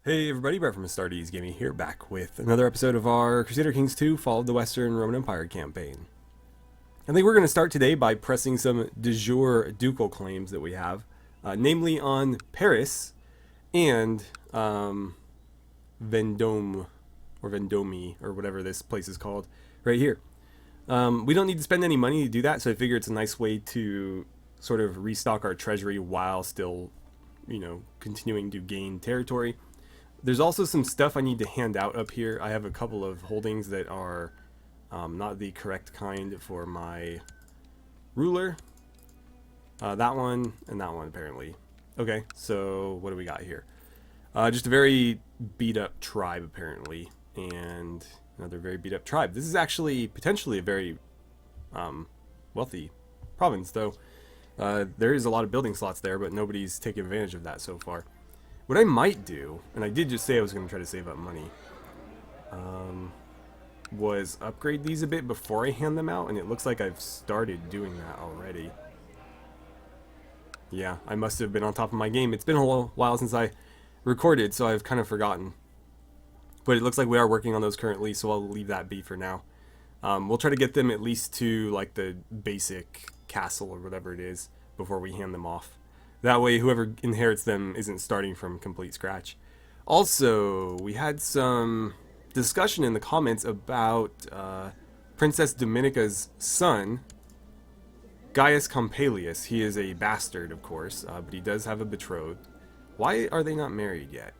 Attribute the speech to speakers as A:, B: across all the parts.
A: Hey everybody, Brett from AstartesGaming here, back with another episode of our Crusader Kings 2 Fall of the Western Roman Empire campaign. I think we're going to start today by pressing some de jure ducal claims that we have, namely on Paris and Vendôme, or Vendôme, or whatever this place is called, right here. We don't need to spend any money to do that, so I figure it's a nice way to sort of restock our treasury while still, continuing to gain territory. There's also some stuff I need to hand out up here. I have a couple of holdings that are not the correct kind for my ruler. That one and that one, apparently. Okay, so what do we got here? Just a very beat up tribe, apparently. And another very beat up tribe. This is actually potentially a very wealthy province, though. There is a lot of building slots there, but nobody's taken advantage of that so far. What I might do, and I did just say I was going to try to save up money, was upgrade these a bit before I hand them out, and it looks like I've started doing that already. Yeah, I must have been on top of my game. It's been a while since I recorded, so I've kind of forgotten. But it looks like we are working on those currently, so I'll leave that be for now. We'll try to get them at least to like the basic castle or whatever it is before we hand them off. That way, whoever inherits them isn't starting from complete scratch. Also, we had some discussion in the comments about Princess Dominica's son, Gaius Campelius. He is a bastard, of course, but he does have a betrothed. Why are they not married yet?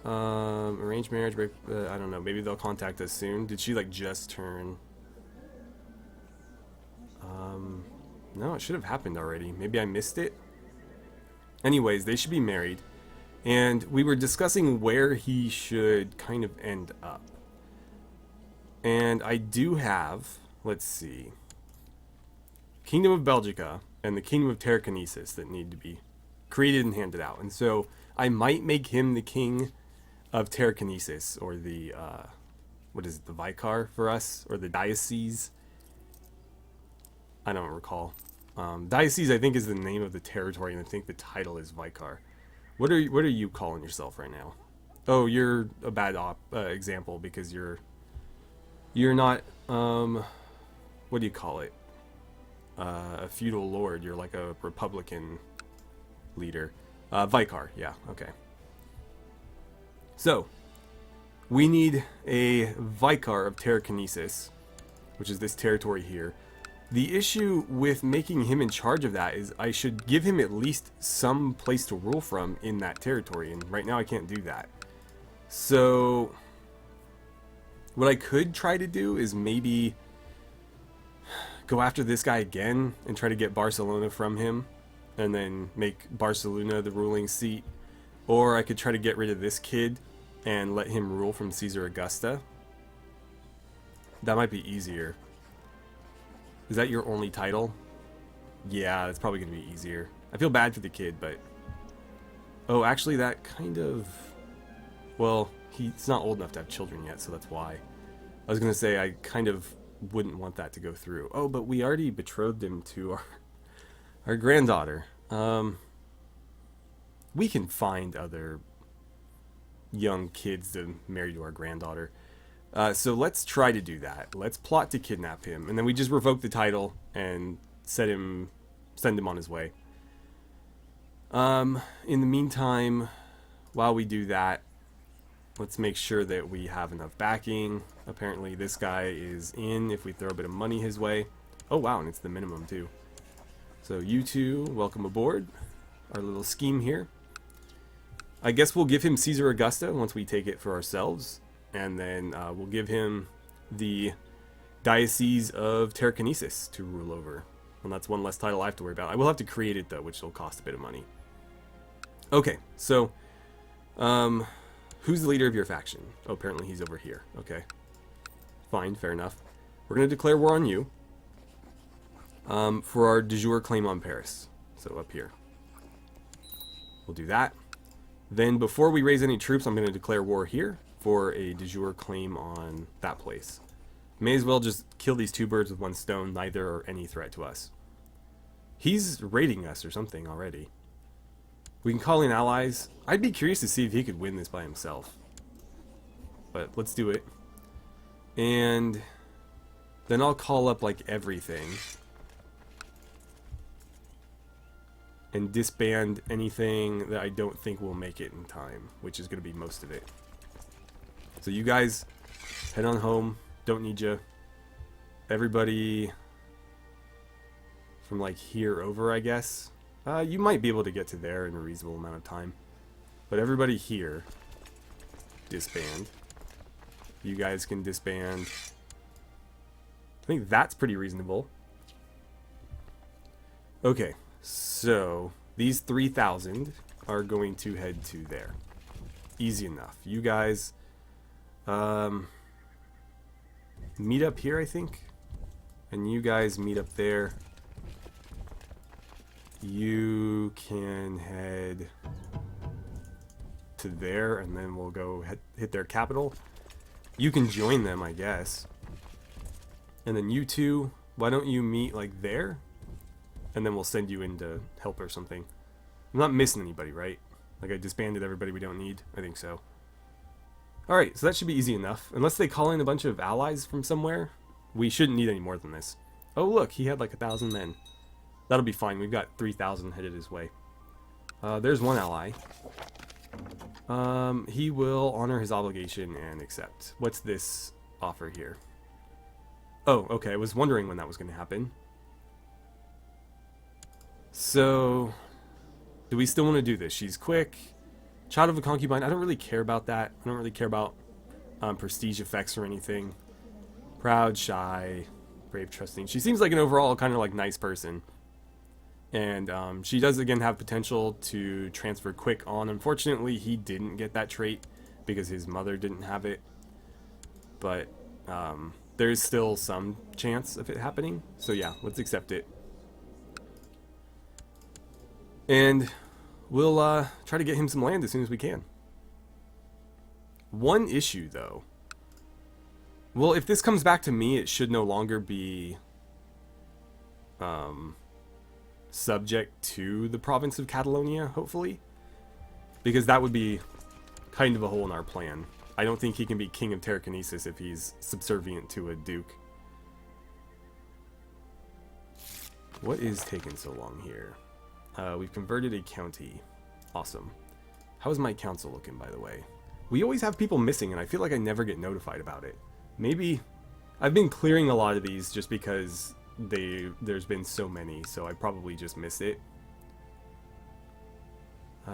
A: Arranged marriage, I don't know. Maybe they'll contact us soon. Did she, like, just turn? No, it should have happened already. Maybe I missed it. Anyways, they should be married. And we were discussing where he should kind of end up. And I do have, let's see, Kingdom of Belgica and the Kingdom of Tarraconensis that need to be created and handed out. And so I might make him the King of Tarraconensis, or the, what is it, the Vicar for us? Or the Diocese? I don't recall. Diocese, I think, is the name of the territory, and I think the title is Vicar. What are you calling yourself right now? Oh, you're a bad example because you're not what do you call it? A feudal lord. You're like a republican leader. Vicar, yeah, okay. So we need a Vicar of Tarraconensis, which is this territory here. The issue with making him in charge of that is I should give him at least some place to rule from in that territory, and right now I can't do that. So what I could try to do is maybe go after this guy again and try to get Barcelona from him, and then make Barcelona the ruling seat. Or I could try to get rid of this kid and let him rule from Caesar Augusta. That might be easier. Is that your only title? Yeah, that's probably going to be easier. I feel bad for the kid, but... Oh, actually, that kind of... Well, he's not old enough to have children yet, so that's why. I was going to say, I kind of wouldn't want that to go through. Oh, but we already betrothed him to our granddaughter. We can find other young kids to marry to our granddaughter. So let's try to do that. Let's plot to kidnap him, and then we just revoke the title and send him on his way. In the meantime, while we do that, let's make sure that we have enough backing. Apparently this guy is in if we throw a bit of money his way. Oh wow, and it's the minimum too. So you two, welcome aboard our little scheme here. I guess we'll give him Caesar Augusta once we take it for ourselves. And then we'll give him the Diocese of Tarraconensis to rule over. And that's one less title I have to worry about. I will have to create it, though, which will cost a bit of money. Okay, so who's the leader of your faction? Oh, apparently he's over here. Okay. Fine, fair enough. We're going to declare war on you for our de jure claim on Paris. So up here. We'll do that. Then before we raise any troops, I'm going to declare war here for a de jure claim on that place. May as well just kill these two birds with one stone. Neither are any threat to us. He's raiding us or something already. We can call in allies. I'd be curious to see if he could win this by himself. But let's do it. And then I'll call up like everything. And disband anything that I don't think will make it in time, which is going to be most of it. So you guys head on home. Don't need you. Everybody from like here over, I guess. You might be able to get to there in a reasonable amount of time. But everybody here, disband. You guys can disband. I think that's pretty reasonable. Okay, so these 3,000 are going to head to there. Easy enough. You guys meet up here, I think. And you guys meet up there. You can head to there, and then we'll go hit their capital. You can join them, I guess. And then you two, why don't you meet like there? And then we'll send you in to help or something. I'm not missing anybody, right? Like I disbanded everybody we don't need? I think so. Alright, so that should be easy enough. Unless they call in a bunch of allies from somewhere, we shouldn't need any more than this. Oh look, he had like 1,000 men. That'll be fine. We've got 3,000 headed his way. There's one ally. He will honor his obligation and accept. What's this offer here? Oh, okay. I was wondering when that was going to happen. So, do we still want to do this? She's quick. Child of a concubine. I don't really care about that. I don't really care about prestige effects or anything. Proud, shy, brave, trusting. She seems like an overall kind of like nice person. And she does again have potential to transfer quick on. Unfortunately, he didn't get that trait because his mother didn't have it. But there's still some chance of it happening. So yeah, let's accept it. And we'll try to get him some land as soon as we can. One issue though. Well, if this comes back to me, it should no longer be subject to the province of Catalonia, hopefully. Because that would be kind of a hole in our plan. I don't think he can be king of Telekinesis if he's subservient to a duke. What is taking so long here? We've converted a county. Awesome. How is my council looking, by the way? We always have people missing, and I feel like I never get notified about it. Maybe I've been clearing a lot of these just because there's been so many, so I probably just missed it.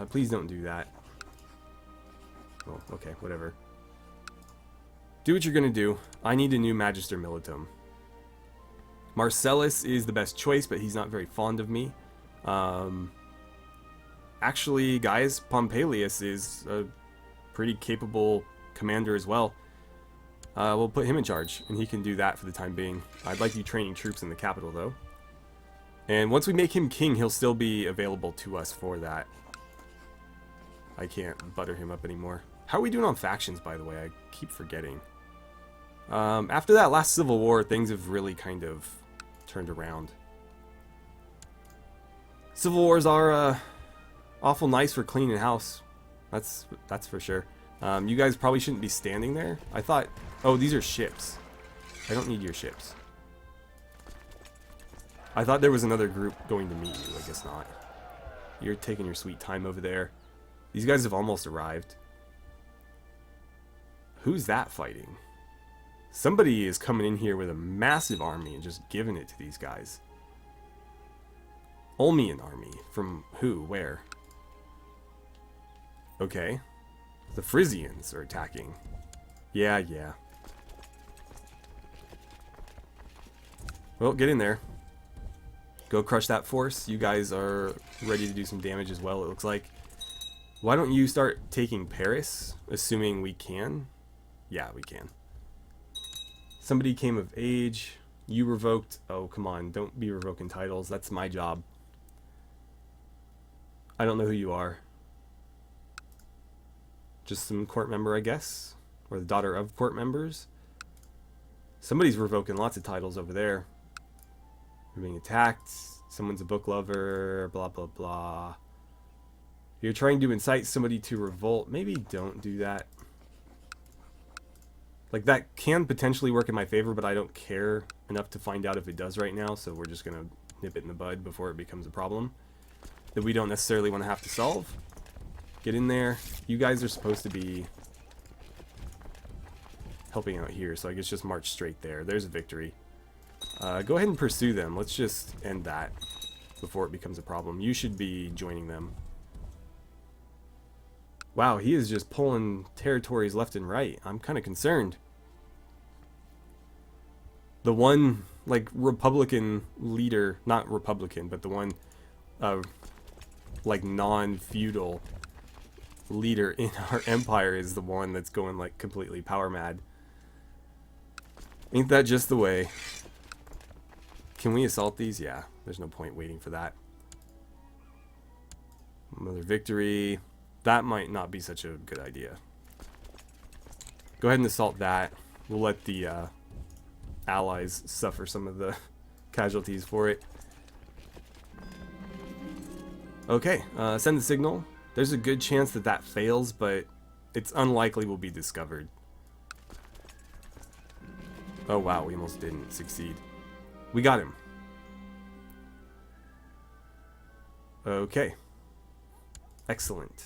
A: Please don't do that. Oh, okay, whatever. Do what you're gonna do. I need a new Magister Militum. Marcellus is the best choice, but he's not very fond of me. Actually, guys, Pompilius is a pretty capable commander as well. We'll put him in charge, and he can do that for the time being. I'd like you training troops in the capital, though. And once we make him king, he'll still be available to us for that. I can't butter him up anymore. How are we doing on factions, by the way? I keep forgetting. After that last civil war, things have really kind of turned around. Civil wars are awful nice for cleaning house. That's for sure. You guys probably shouldn't be standing there. I thought... Oh, these are ships. I don't need your ships. I thought there was another group going to meet you. I guess not. You're taking your sweet time over there. These guys have almost arrived. Who's that fighting? Somebody is coming in here with a massive army and just giving it to these guys. Olmian army. From who? Where? Okay. The Frisians are attacking. Yeah. Well, get in there. Go crush that force. You guys are ready to do some damage as well, it looks like. Why don't you start taking Paris, assuming we can? Yeah, we can. Somebody came of age. You revoked. Oh, come on. Don't be revoking titles. That's my job. I don't know who you are. Just some court member, I guess. Or the daughter of court members. Somebody's revoking lots of titles over there. You're being attacked. Someone's a book lover. Blah, blah, blah. You're trying to incite somebody to revolt. Maybe don't do that. Like, that can potentially work in my favor, but I don't care enough to find out if it does right now, so we're just going to nip it in the bud before it becomes a problem that we don't necessarily want to have to solve. Get in there. You guys are supposed to be helping out here, so I guess just march straight there. There's a victory. Go ahead and pursue them. Let's just end that before it becomes a problem. You should be joining them. Wow, he is just pulling territories left and right. I'm kind of concerned. The one, like, Republican leader, not Republican, but the one, like, non-feudal leader in our empire is the one that's going, like, completely power mad. Ain't that just the way? Can we assault these? Yeah, there's no point waiting for that. Another victory. That might not be such a good idea. Go ahead and assault that. We'll let the allies suffer some of the casualties for it. Okay, send the signal. There's a good chance that that fails, but it's unlikely we'll be discovered. Oh wow, we almost didn't succeed. We got him. Okay. Excellent.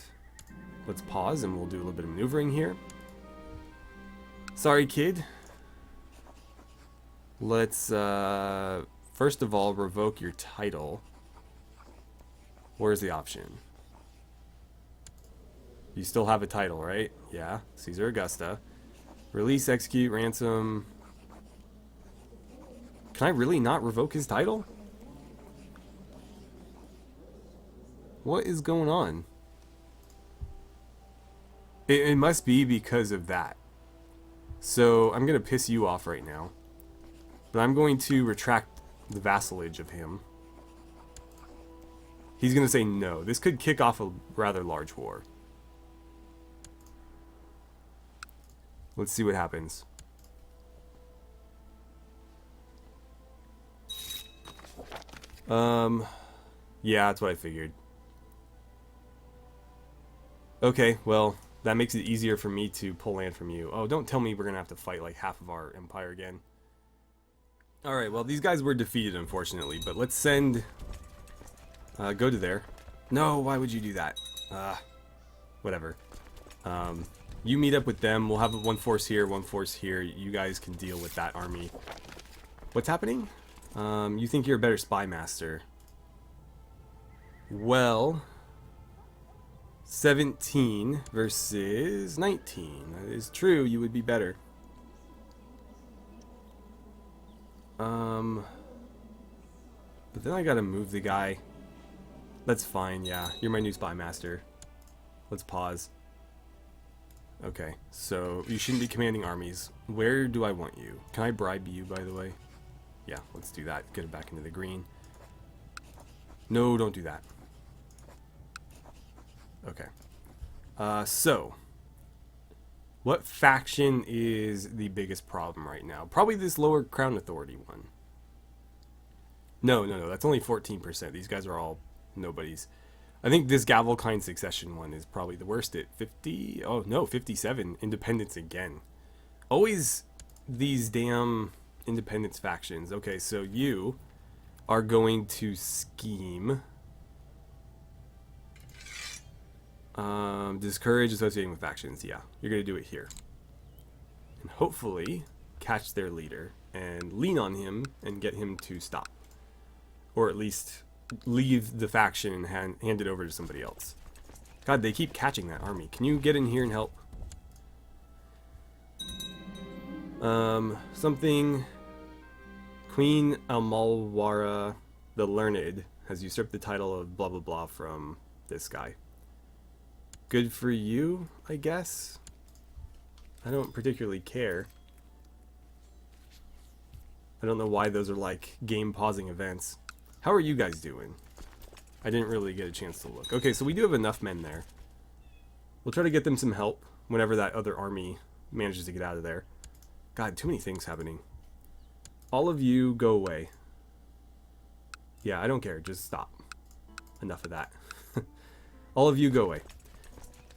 A: Let's pause and we'll do a little bit of maneuvering here. Sorry, kid. Let's, first of all, revoke your title. Where's the option? You still have a title, right? Yeah. Caesar Augusta. Release, execute, ransom. Can I really not revoke his title? What is going on? It must be because of that. So I'm going to piss you off right now. But I'm going to retract the vassalage of him. He's going to say no. This could kick off a rather large war. Let's see what happens. Yeah, that's what I figured. Okay, well, that makes it easier for me to pull land from you. Oh, don't tell me we're going to have to fight like half of our empire again. Alright, well, these guys were defeated, unfortunately, but let's send... go to there. No, why would you do that? Whatever. You meet up with them. We'll have one force here, one force here. You guys can deal with that army. What's happening? You think you're a better spy master. Well... 17 versus 19. That is true, you would be better. But then I gotta move the guy. That's fine, yeah. You're my new spy master. Let's pause. Okay, so you shouldn't be commanding armies. Where do I want you? Can I bribe you, by the way? Yeah, let's do that. Get it back into the green. No, don't do that. Okay. So, what faction is the biggest problem right now? Probably this lower crown authority one. No, that's only 14%. These guys are all nobodies. I think this Gavelkind succession one is probably the worst at 50. Oh, no, 57. Independence again. Always these damn independence factions. Okay, so you are going to scheme... discourage associating with factions. Yeah, you're going to do it here. And hopefully catch their leader and lean on him and get him to stop. Or at least leave the faction and hand it over to somebody else. God, they keep catching that army. Can you get in here and help? Something... Queen Amalwara the Learned has usurped the title of blah blah blah from this guy. Good for you, I guess. I don't particularly care. I don't know why those are like game pausing events. How are you guys doing? I didn't really get a chance to look. Okay, so we do have enough men there. We'll try to get them some help whenever that other army manages to get out of there. God, too many things happening. All of you go away. Yeah, I don't care. Just stop. Enough of that. All of you go away.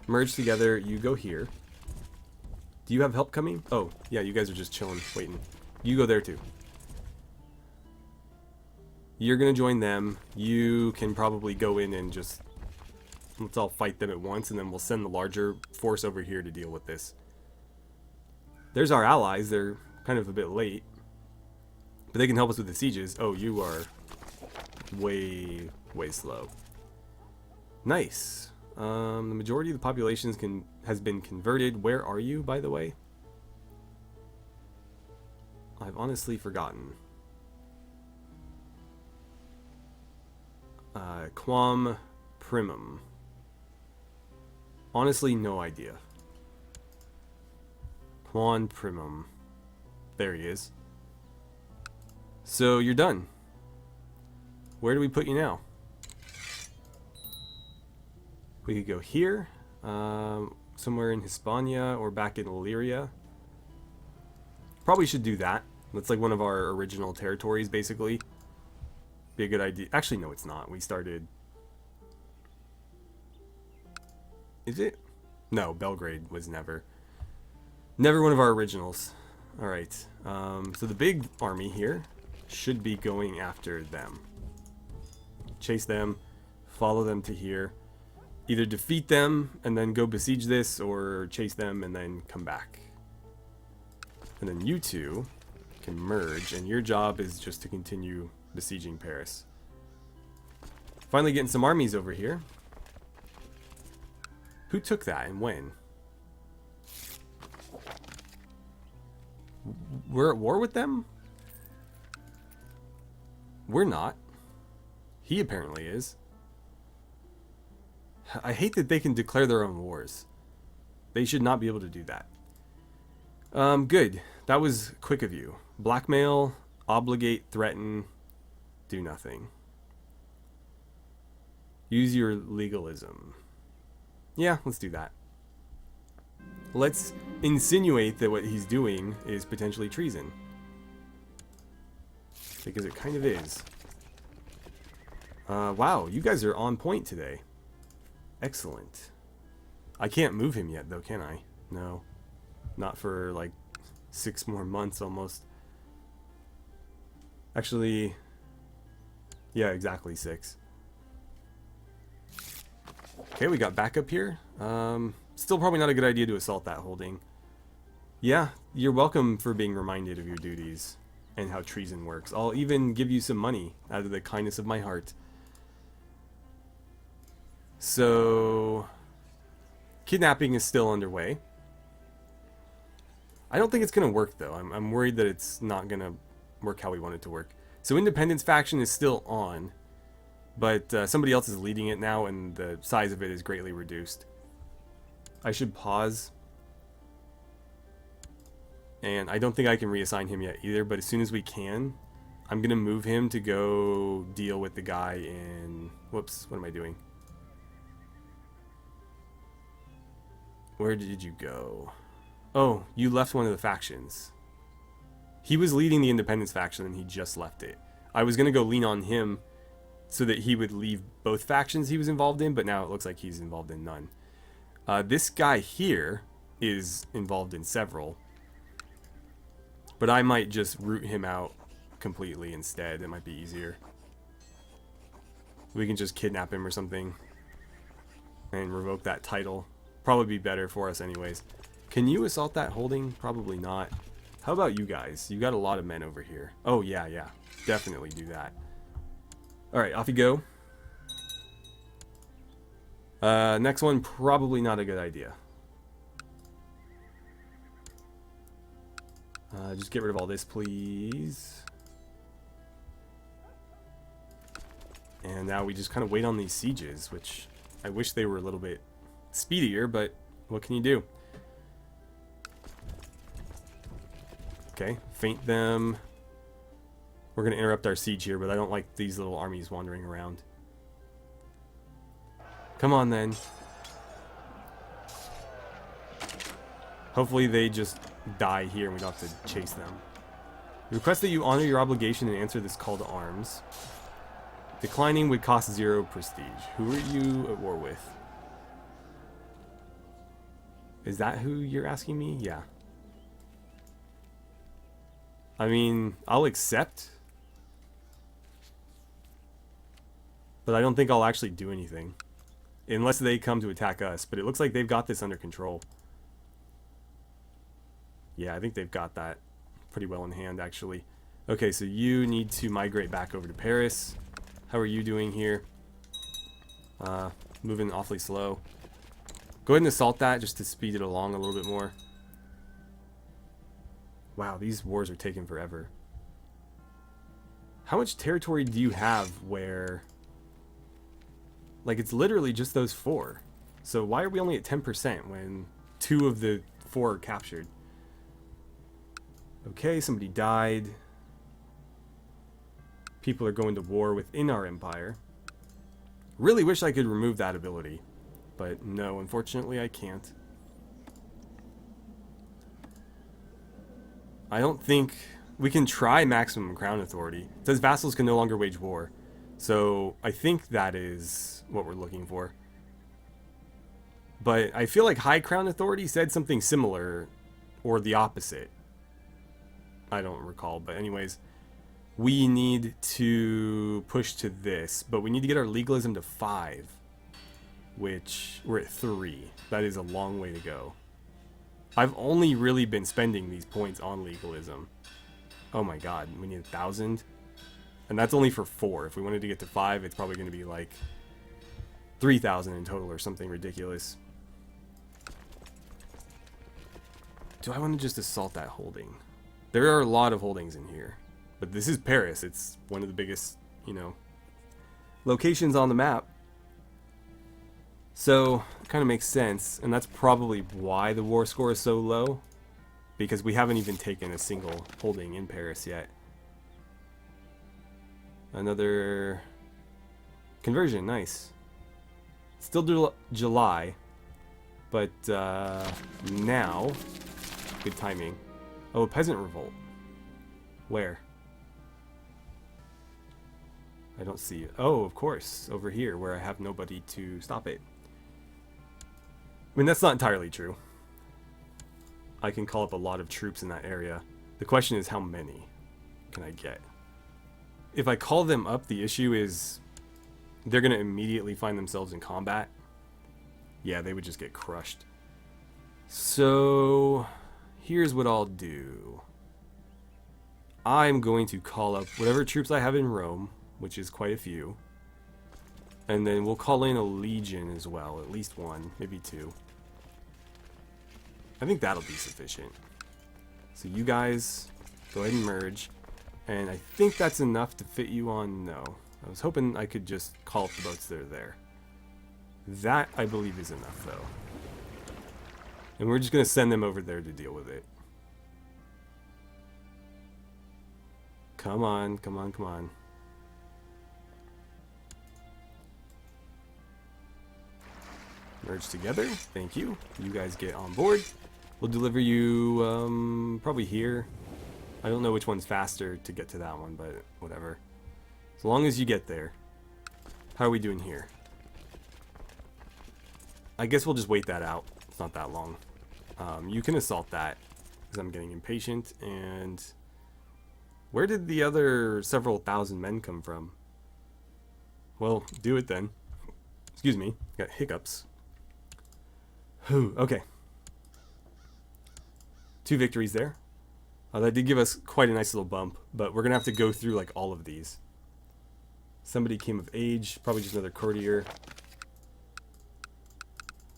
A: Merge together. You go here. Do you have help coming? Oh, yeah, you guys are just chilling, waiting. You go there too. You're gonna join them. You can probably go in and just... let's all fight them at once, and then we'll send the larger force over here to deal with this. There's our allies. They're kind of a bit late. But they can help us with the sieges. Oh, you are way, way slow. Nice. The majority of the populations has been converted. Where are you, by the way? I've honestly forgotten. Quam primum. Honestly, no idea. Quam primum. There he is. So you're done. Where do we put you now? We could go here, somewhere in Hispania or back in Illyria. Probably should do that. That's like one of our original territories, basically. Be a good idea. Actually, no, it's not. We started... Is it? No, Belgrade was never one of our originals. Alright, so the big army here should be going after them. Chase them, follow them to here. Either defeat them and then go besiege this, or chase them and then come back. And then you two can merge, and your job is just to continue besieging Paris. Finally getting some armies over here. Who took that and when? We're at war with them? We're not. He apparently is. I hate that they can declare their own wars. They should not be able to do that. Good. That was quick of you. Blackmail, obligate, threaten, do nothing. Use your legalism. Yeah, let's do that. Let's insinuate that what he's doing is potentially treason. Because it kind of is. Wow, you guys are on point today. Excellent. I can't move him yet, though, can I? No. Not for, like, 6 more months, almost. Actually... yeah, exactly 6. Okay, we got backup here. Still probably not a good idea to assault that holding. Yeah, you're welcome for being reminded of your duties and how treason works. I'll even give you some money out of the kindness of my heart. So, kidnapping is still underway. I don't think it's going to work, though. I'm worried that it's not going to work how we want it to work. So Independence faction is still on, but somebody else is leading it now, and the size of it is greatly reduced. I should pause. And I don't think I can reassign him yet either, but as soon as we can, I'm going to move him to go deal with the guy in... whoops, what am I doing? Where did you go? Oh, you left one of the factions. He was leading the Independence faction and he just left it. I was going to go lean on him so that he would leave both factions he was involved in, but now it looks like he's involved in none. This guy here is involved in several. But I might just root him out completely instead. It might be easier. We can just kidnap him or something and revoke that title. Probably be better for us anyways. Can you assault that holding? Probably not. How about you guys? You got a lot of men over here. Oh, yeah. Definitely do that. Alright, off you go. Next one, probably not a good idea. Just get rid of all this, please. And now we just kind of wait on these sieges, which I wish they were a little bit speedier, but what can you do? Okay, feint them. We're going to interrupt our siege here, but I don't like these little armies wandering around. Come on, then. Hopefully they just die here and we don't have to chase them. Request that you honor your obligation and answer this call to arms. Declining would cost 0 prestige. Who are you at war with? Is that who you're asking me? Yeah. I mean, I'll accept. But I don't think I'll actually do anything. Unless they come to attack us. But it looks like they've got this under control. Yeah, I think they've got that pretty well in hand, actually. Okay, so you need to migrate back over to Paris. How are you doing here? Moving awfully slow. Go ahead and assault that just to speed it along a little bit more. Wow, these wars are taking forever. How much territory do you have where... Like, it's literally just those 4. So why are we only at 10% when 2 of the 4 are captured? Okay, somebody died. People are going to war within our empire. Really wish I could remove that ability. But no, unfortunately I can't. I don't think... We can try maximum crown authority. It says vassals can no longer wage war. So I think that is what we're looking for. But I feel like high crown authority said something similar or the opposite. I don't recall, but anyways, we need to push to this, but we need to get our legalism to 5, which we're at 3. That is a long way to go. I've only really been spending these points on legalism. Oh my god, we need 1,000. And that's only for 4. If we wanted to get to 5, it's probably going to be like 3,000 in total or something ridiculous. Do I want to just assault that holding? There are a lot of holdings in here. But this is Paris. It's one of the biggest, you know, locations on the map. So, it kind of makes sense. And that's probably why the war score is so low. Because we haven't even taken a single holding in Paris yet. Another conversion, nice. Still July, but now, good timing. Oh, a peasant revolt. Where? I don't see it. Oh, of course, over here where I have nobody to stop it. I mean, that's not entirely true. I can call up a lot of troops in that area. The question is, how many can I get? If I call them up, the issue is they're going to immediately find themselves in combat. Yeah, they would just get crushed. So, here's what I'll do. I'm going to call up whatever troops I have in Rome, which is quite a few. And then we'll call in a legion as well, at least 1, maybe 2. I think that'll be sufficient. So you guys, go ahead and merge. And I think that's enough to fit you on. No. I was hoping I could just call up the boats that are there. That, I believe, is enough, though. And we're just going to send them over there to deal with it. Come on, come on, come on. Merge together. Thank you. You guys get on board. We'll deliver you, probably here. I don't know which one's faster to get to that one, but whatever. As long as you get there. How are we doing here? I guess we'll just wait that out. It's not that long. You can assault that, because I'm getting impatient. And where did the other several thousand men come from? Well, do it then. Excuse me. Got hiccups. Whew, okay. 2 victories there. That did give us quite a nice little bump, but we're going to have to go through like all of these. Somebody came of age, probably just another courtier.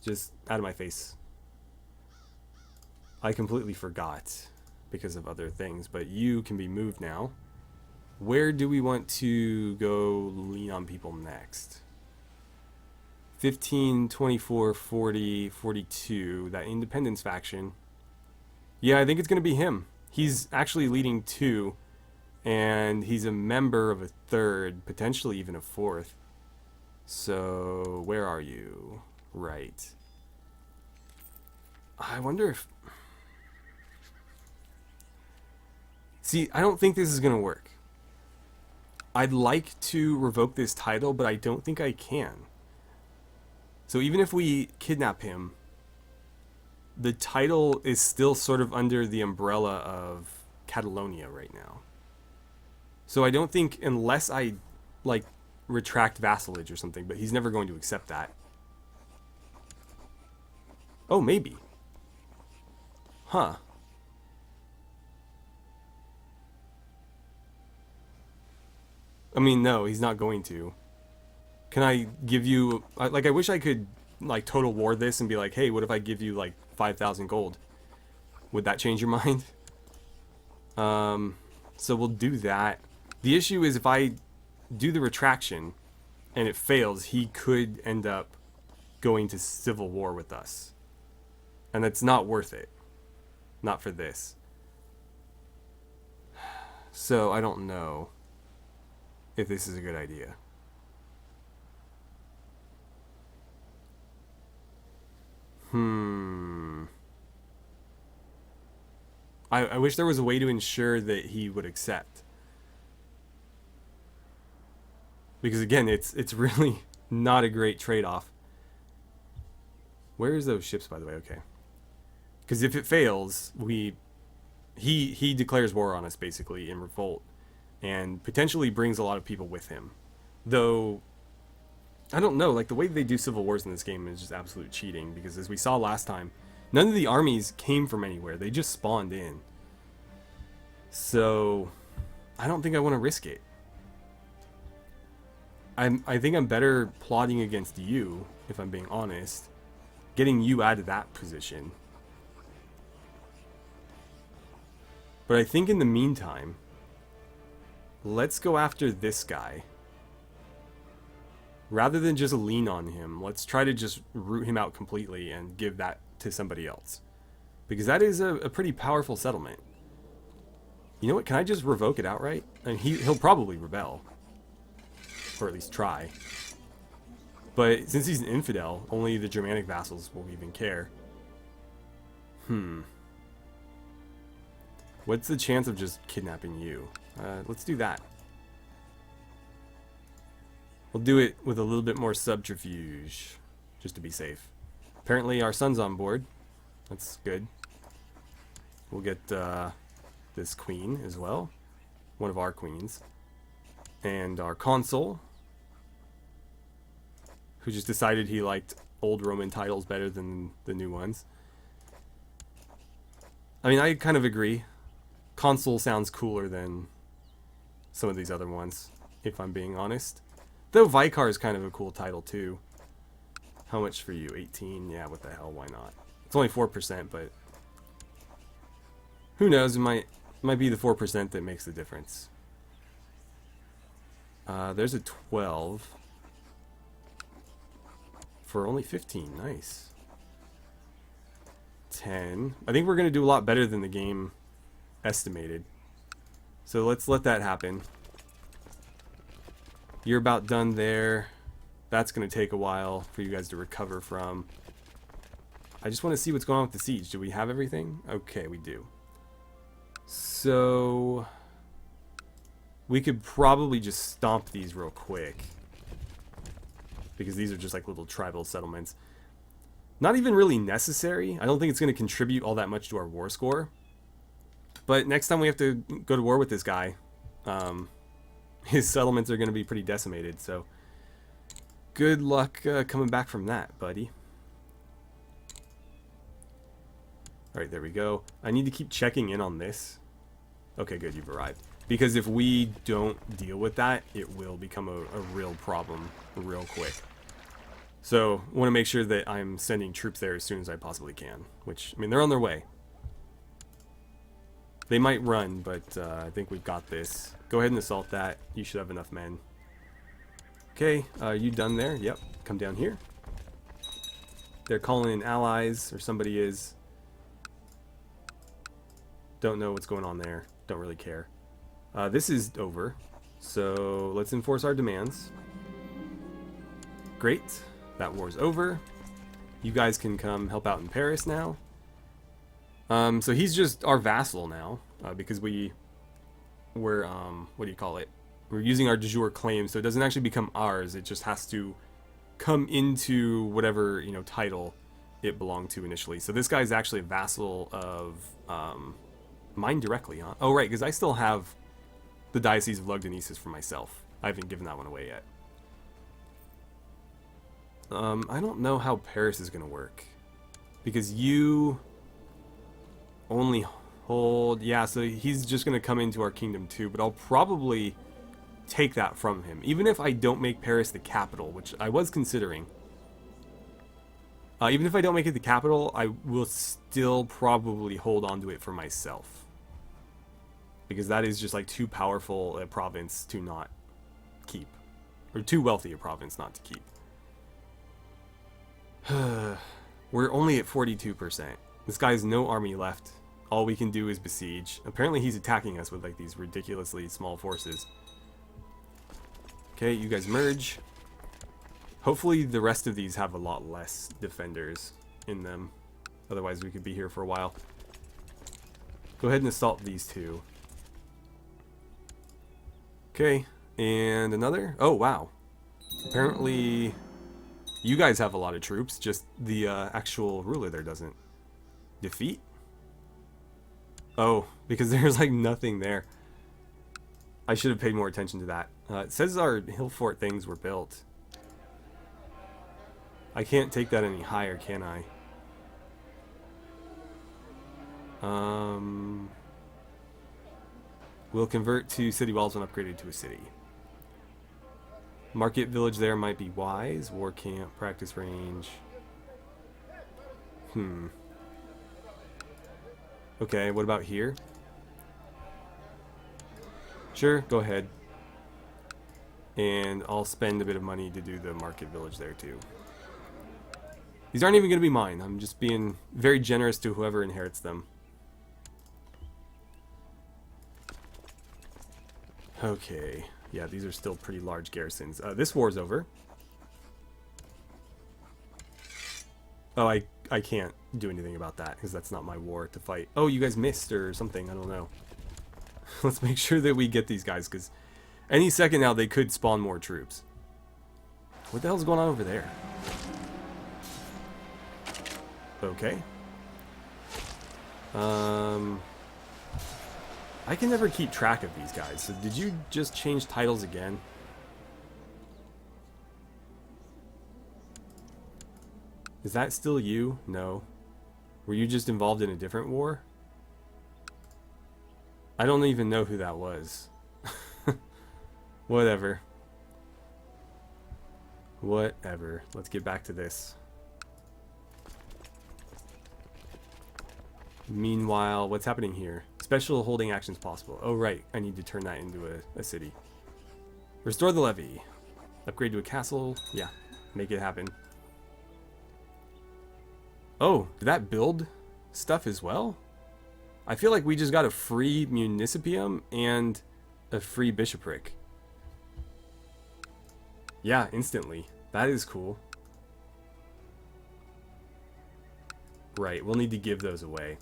A: Just out of my face. I completely forgot because of other things, but you can be moved now. Where do we want to go lean on people next? 15, 24, 40, 42, that independence faction. Yeah, I think it's going to be him. He's actually leading 2, and he's a member of a 3rd, potentially even a 4th. So, where are you? Right. I wonder if... See, I don't think this is going to work. I'd like to revoke this title, but I don't think I can. So even if we kidnap him, the title is still sort of under the umbrella of Catalonia right now. So I don't think, unless I, like, retract vassalage or something, but he's never going to accept that. Oh, maybe. Huh. I mean, no, he's not going to. Can I give you... Like, I wish I could, like, total war this and be like, hey, what if I give you, like, 5,000 gold? Would that change your mind? So we'll do that. The issue is if I do the retraction and it fails, he could end up going to civil war with us. And that's not worth it. Not for this. So I don't know if this is a good idea. I wish there was a way to ensure that he would accept. Because again, it's really not a great trade-off. Where's those ships, by the way? Okay. Because if it fails, he declares war on us, basically, in revolt. And potentially brings a lot of people with him. Though, I don't know, like, the way they do civil wars in this game is just absolute cheating. Because as we saw last time, none of the armies came from anywhere. They just spawned in. So, I don't think I want to risk it. I think I'm better plotting against you, if I'm being honest. Getting you out of that position. But I think in the meantime, let's go after this guy. Rather than just lean on him, let's try to just root him out completely and give that to somebody else. Because that is a pretty powerful settlement. You know what, can I just revoke it outright? And he'll probably rebel. Or at least try. But since he's an infidel, only the Germanic vassals will even care. What's the chance of just kidnapping you? Let's do that. We'll do it with a little bit more subterfuge, just to be safe. Apparently our son's on board. That's good. We'll get this queen as well. One of our queens. And our consul, who just decided he liked old Roman titles better than the new ones. I mean, I kind of agree. Consul sounds cooler than some of these other ones, if I'm being honest. Though Vicar is kind of a cool title too. How much for you? 18? Yeah, what the hell, why not? It's only 4%, but who knows, it might be the 4% that makes the difference. There's a 12 for only 15. Nice. 10. I think we're going to do a lot better than the game estimated. So let's let that happen. You're about done there. That's going to take a while for you guys to recover from. I just want to see what's going on with the siege. Do we have everything? Okay, we do. So we could probably just stomp these real quick. Because these are just like little tribal settlements. Not even really necessary. I don't think it's going to contribute all that much to our war score. But next time we have to go to war with this guy, his settlements are going to be pretty decimated. So good luck coming back from that, buddy. Alright, there we go. I need to keep checking in on this. Okay, good, you've arrived. Because if we don't deal with that, it will become a real problem real quick. So, I want to make sure that I'm sending troops there as soon as I possibly can. Which, I mean, they're on their way. They might run, but I think we've got this. Go ahead and assault that. You should have enough men. Okay, are you done there? Yep, come down here. They're calling in allies, or somebody is. Don't know what's going on there. Don't really care. This is over, so let's enforce our demands. Great, that war's over. You guys can come help out in Paris now. So he's just our vassal now, because we're what do you call it? We're using our de jure claim, so it doesn't actually become ours. It just has to come into whatever, you know, title it belonged to initially. So this guy is actually a vassal of mine directly, huh? Oh, right, because I still have the Diocese of Lugdunensis for myself. I haven't given that one away yet. I don't know how Paris is going to work. Because you only hold... Yeah, so he's just going to come into our kingdom too, but I'll probably take that from him. Even if I don't make Paris the capital, which I was considering. Even if I don't make it the capital, I will still probably hold on to it for myself. Because that is just like too powerful a province to not keep. Or too wealthy a province not to keep. We're only at 42%. This guy has no army left. All we can do is besiege. Apparently he's attacking us with like these ridiculously small forces. Okay, you guys merge. Hopefully the rest of these have a lot less defenders in them. Otherwise we could be here for a while. Go ahead and assault these two. Okay, and another? Oh, wow. Apparently you guys have a lot of troops, just the actual ruler there doesn't. Defeat? Oh, because there's like nothing there. I should have paid more attention to that. It says our hill fort things were built. I can't take that any higher, can I? We'll convert to city walls when upgraded to a city. Market village there might be wise. War camp, practice range. Okay, what about here? Sure, go ahead. And I'll spend a bit of money to do the market village there too. These aren't even going to be mine. I'm just being very generous to whoever inherits them. Okay. Yeah, these are still pretty large garrisons. This war's over. Oh, I can't do anything about that because that's not my war to fight. Oh, you guys missed or something. I don't know. Let's make sure that we get these guys because any second now they could spawn more troops. What the hell's going on over there? Okay. I can never keep track of these guys. So did you just change titles again? Is that still you? No. Were you just involved in a different war? I don't even know who that was. Whatever. Whatever. Let's get back to this. Meanwhile, what's happening here? Special holding actions possible. Oh, right. I need to turn that into a city. Restore the levy. Upgrade to a castle. Yeah. Make it happen. Oh, did that build stuff as well? I feel like we just got a free municipium and a free bishopric. Yeah, instantly. That is cool. Right, we'll need to give those away.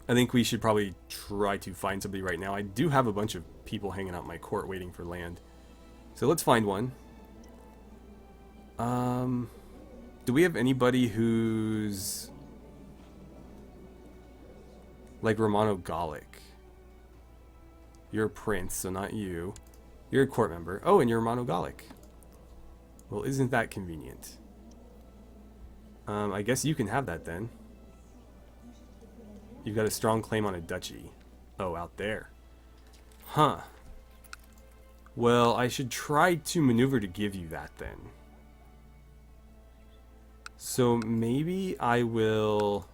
A: I think we should probably try to find somebody right now. I do have a bunch of people hanging out in my court waiting for land. So let's find one. Do we have anybody who's like Romano Gallic? You're a prince, so not you. You're a court member. Oh, and you're Romano Gallic. Well, isn't that convenient? I guess you can have that then. You've got a strong claim on a duchy. Oh, out there. Huh. Well, I should try to maneuver to give you that then. So maybe I will...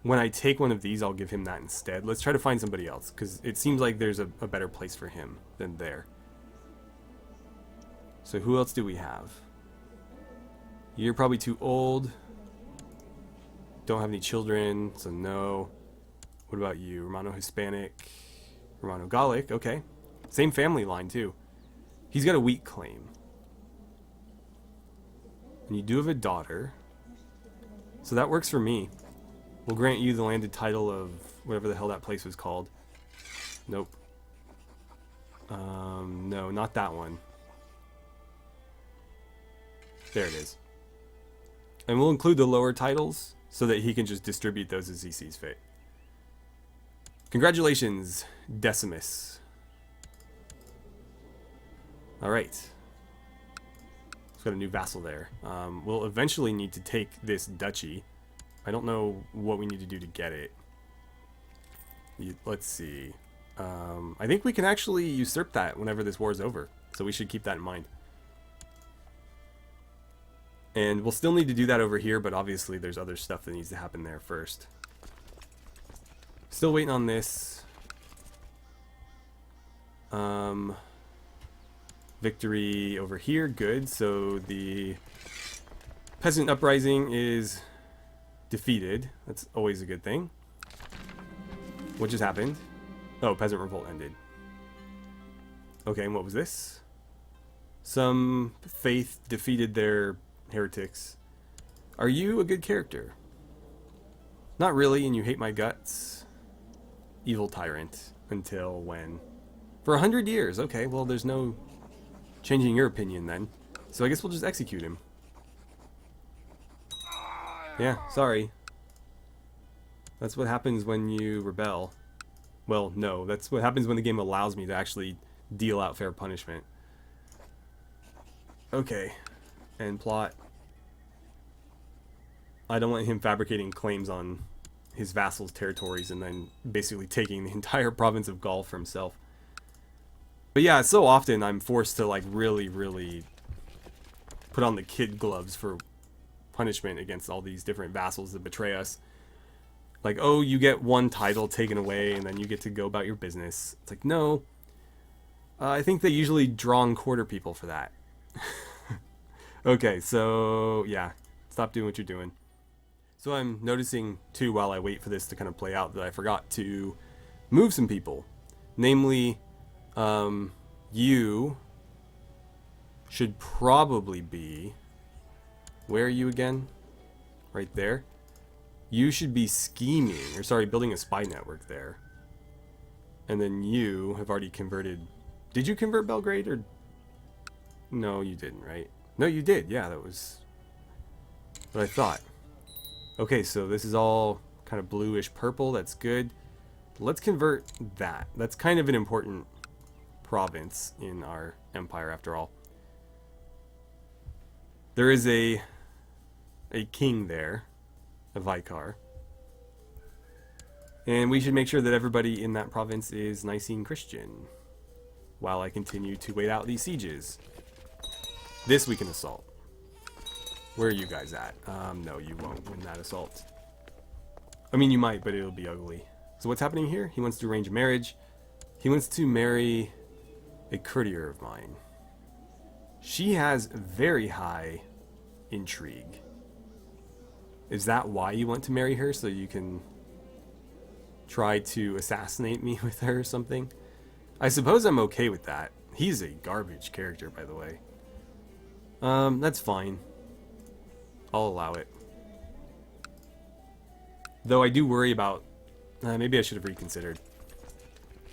A: When I take one of these, I'll give him that instead. Let's try to find somebody else, because it seems like there's a better place for him than there. So who else do we have? You're probably too old. Don't have any children, so no. What about you? Romano Hispanic, Romano Gallic, okay. Same family line too. He's got a weak claim. And you do have a daughter. So that works for me. We'll grant you the landed title of whatever the hell that place was called. Nope. No, not that one. There it is. And we'll include the lower titles so that he can just distribute those as he sees fit. Congratulations, Decimus. Alright. He's got a new vassal there. We'll eventually need to take this duchy. I don't know what we need to do to get it. Let's see. I think we can actually usurp that whenever this war is over. So we should keep that in mind. And we'll still need to do that over here, but obviously there's other stuff that needs to happen there first. Still waiting on this. Victory over here, good. So the peasant uprising is defeated. That's always a good thing. What just happened? Oh, peasant revolt ended. Okay, and what was this? Some faith defeated their heretics. Are you a good character? Not really, and you hate my guts. Evil tyrant. Until when? For 100 years. Okay, well, there's no changing your opinion then. So I guess we'll just execute him. Yeah, sorry. That's what happens when you rebel. Well, no, that's what happens when the game allows me to actually deal out fair punishment. Okay. And plot. I don't want him fabricating claims on his vassals' territories and then basically taking the entire province of Gaul for himself. But yeah, so often I'm forced to like really put on the kid gloves for punishment against all these different vassals that betray us. Like, oh, you get one title taken away and then you get to go about your business. It's like, no. I think they usually draw and quarter people for that. Okay, so yeah, stop doing what you're doing. So I'm noticing too, while I wait for this to kind of play out, that I forgot to move some people. Namely, you should probably be, where are you again? Right there. You should be scheming, or sorry, building a spy network there. And then you have already converted. Did you convert Belgrade, or? No, you didn't, right? No, you did. Yeah, that was what I thought. Okay, so this is all kind of bluish purple. That's good. Let's convert that. That's kind of an important province in our empire, after all. There is a king there, a vicar. And we should make sure that everybody in that province is Nicene Christian, while I continue to wait out these sieges. This we can assault. Where are you guys at? No, you won't win that assault. I mean, you might, but it'll be ugly. So what's happening here? He wants to arrange marriage. He wants to marry a courtier of mine. She has very high intrigue. Is that why you want to marry her? So you can try to assassinate me with her or something? I suppose I'm okay with that. He's a garbage character, by the way. That's fine. I'll allow it. Though I do worry about... maybe I should have reconsidered.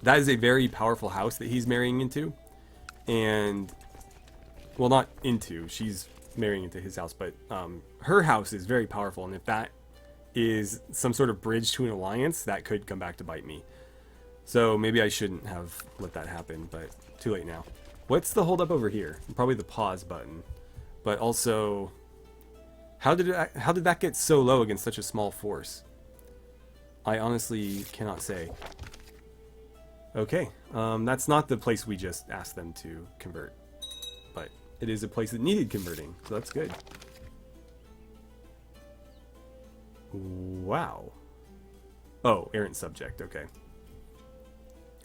A: That is a very powerful house that he's marrying into. And... well, not into. She's marrying into his house. But her house is very powerful. And if that is some sort of bridge to an alliance, that could come back to bite me. So maybe I shouldn't have let that happen. But too late now. What's the hold up over here? Probably the pause button. But also... How did that get so low against such a small force? I honestly cannot say. Okay, that's not the place we just asked them to convert. But it is a place that needed converting, so that's good. Wow. Oh, errant subject, okay.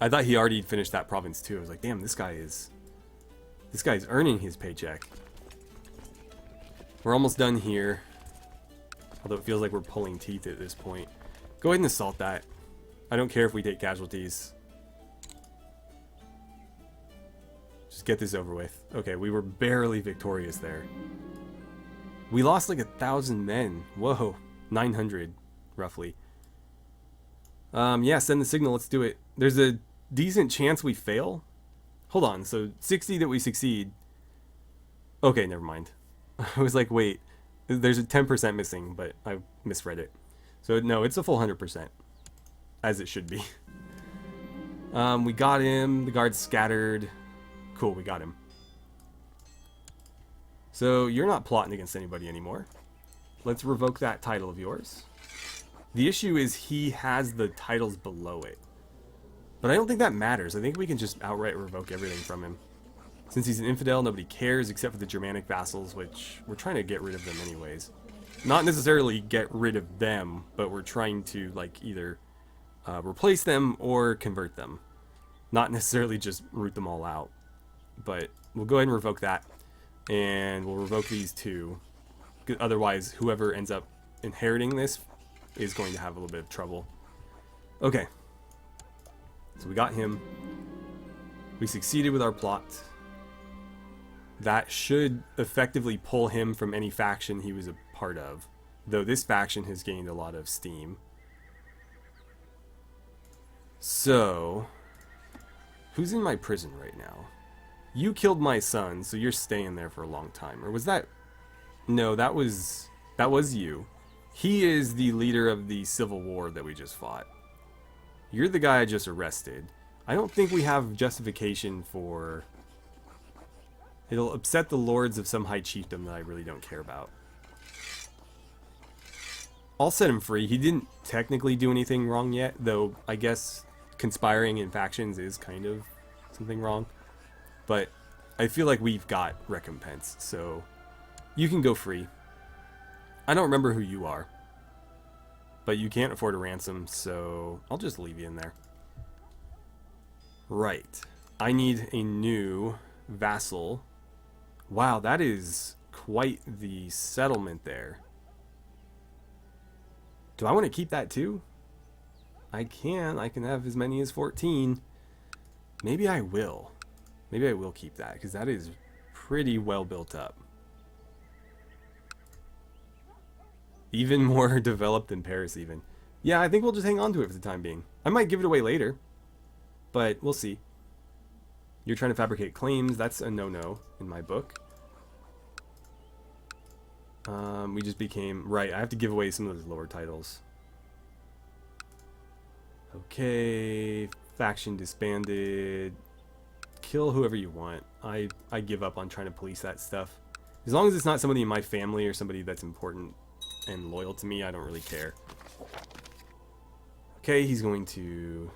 A: I thought he already finished that province too. I was like, damn, this guy's earning his paycheck. We're almost done here. Although it feels like we're pulling teeth at this point. Go ahead and assault that. I don't care if we take casualties. Just get this over with. Okay, we were barely victorious there. We lost like 1,000 men. Whoa. 900, roughly. Yeah, send the signal. Let's do it. There's a decent chance we fail. Hold on. So 60 that we succeed. Okay, never mind. I was like, wait, There's a 10% missing, but I misread it. So no, it's a full 100%, as it should be. We got him. The guards scattered. Cool, we got him. So you're not plotting against anybody anymore. Let's revoke that title of yours. The issue is he has the titles below it. But I don't think that matters. I think we can just outright revoke everything from him. Since he's an infidel, nobody cares except for the Germanic vassals, which we're trying to get rid of them anyways. Not necessarily get rid of them, but we're trying to like either replace them or convert them. Not necessarily just root them all out. But we'll go ahead and revoke that. And we'll revoke these two. Otherwise, whoever ends up inheriting this is going to have a little bit of trouble. Okay. So we got him. We succeeded with our plot. That should effectively pull him from any faction he was a part of. Though this faction has gained a lot of steam. So, who's in my prison right now? You killed my son, so you're staying there for a long time. Or was that... No, that was you. He is the leader of the civil war that we just fought. You're the guy I just arrested. I don't think we have justification for... It'll upset the lords of some high chiefdom that I really don't care about. I'll set him free. He didn't technically do anything wrong yet, though I guess conspiring in factions is kind of something wrong. But I feel like we've got recompense, so you can go free. I don't remember who you are, but you can't afford a ransom, so I'll just leave you in there. Right. I need a new vassal. Wow, that is quite the settlement there. Do I want to keep that too? I can have as many as 14. Maybe I will. Maybe I will keep that, because that is pretty well built up. Even more developed than Paris even. Yeah, I think we'll just hang on to it for the time being. I might give it away later, but we'll see. You're trying to fabricate claims. That's a no-no in my book. We just became... Right, I have to give away some of those lower titles. Okay, faction disbanded. Kill whoever you want. I give up on trying to police that stuff. As long as it's not somebody in my family or somebody that's important and loyal to me, I don't really care. Okay, he's going to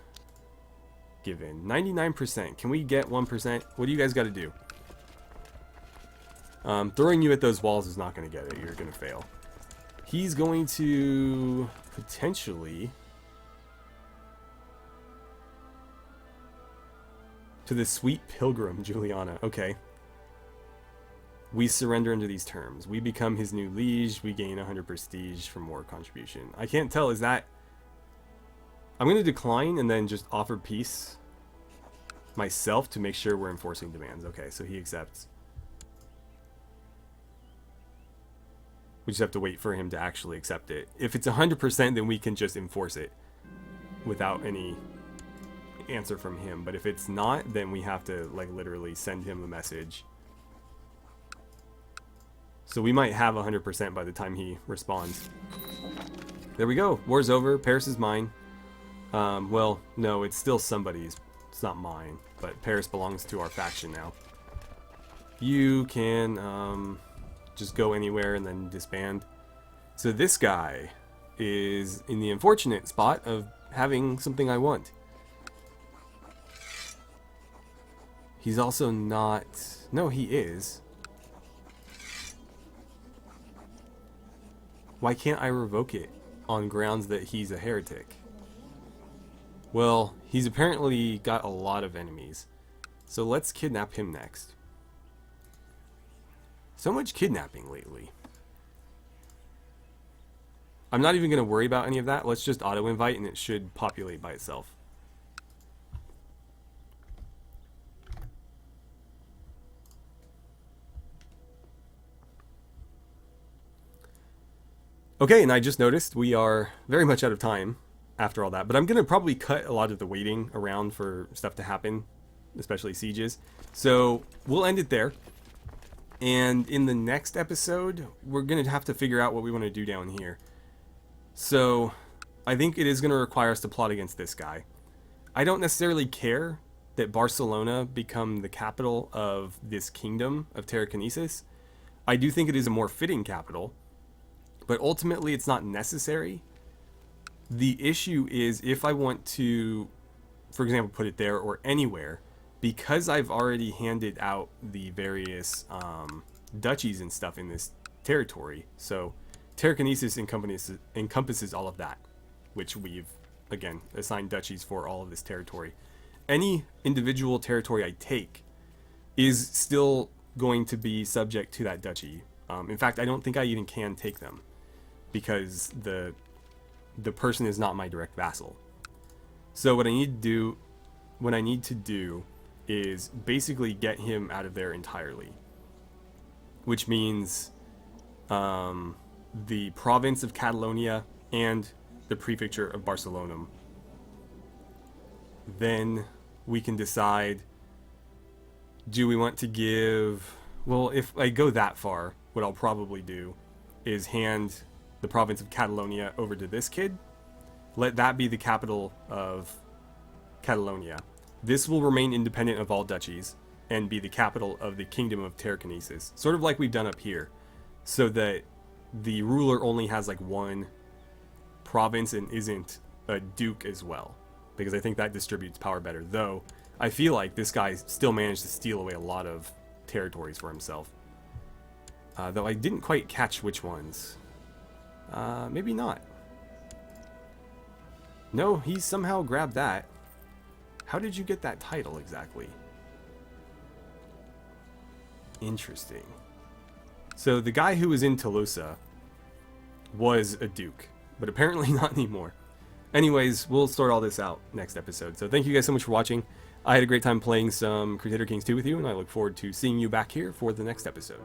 A: give in. 99%. Can we get 1%? What do you guys got to do? Throwing you at those walls is not going to get it. You're going to fail. He's going to potentially... To the sweet pilgrim, Juliana. Okay. We surrender under these terms. We become his new liege. We gain 100 prestige from war contribution. I can't tell. Is that... I'm going to decline and then just offer peace myself to make sure we're enforcing demands. Okay, so he accepts. We just have to wait for him to actually accept it. If it's 100%, then we can just enforce it without any answer from him. But if it's not, then we have to like literally send him a message. So we might have 100% by the time he responds. There we go. War's over. Paris is mine. Well, no, it's still somebody's. It's not mine. But Paris belongs to our faction now. You can just go anywhere and then disband. So this guy is in the unfortunate spot of having something I want. He's also not... No, he is. Why can't I revoke it on grounds that he's a heretic? Well, he's apparently got a lot of enemies. So let's kidnap him next. So much kidnapping lately. I'm not even going to worry about any of that. Let's just auto-invite and it should populate by itself. Okay, and I just noticed we are very much out of time after all that, but I'm going to probably cut a lot of the waiting around for stuff to happen, especially sieges. So we'll end it there. And in the next episode, we're going to have to figure out what we want to do down here. So I think it is going to require us to plot against this guy. I don't necessarily care that Barcelona become the capital of this kingdom of Telekinesis. I do think it is a more fitting capital, but ultimately it's not necessary. The issue is if I want to, for example, put it there or anywhere, because I've already handed out the various duchies and stuff in this territory. So Telekinesis encompasses all of that, which we've, again, assigned duchies for all of this territory. Any individual territory I take is still going to be subject to that duchy. In fact, I don't think I even can take them because the person is not my direct vassal. So what I need to do is basically get him out of there entirely, which means the province of Catalonia and the prefecture of Barcelona. Then we can decide, do we want to give, well, if I go that far, what I'll probably do is hand the province of Catalonia over to this kid. Let that be the capital of Catalonia. This will remain independent of all duchies and be the capital of the kingdom of Telekinesis, sort of like we've done up here, so that the ruler only has like one province and isn't a duke as well, because I think that distributes power better, though I feel like this guy still managed to steal away a lot of territories for himself. Though I didn't quite catch which ones. Maybe not. No, he somehow grabbed that. How did you get that title exactly? Interesting. So the guy who was in Tolosa was a duke, but apparently not anymore. Anyways, we'll sort all this out next episode. So thank you guys so much for watching. I had a great time playing some Crusader Kings 2 with you, and I look forward to seeing you back here for the next episode.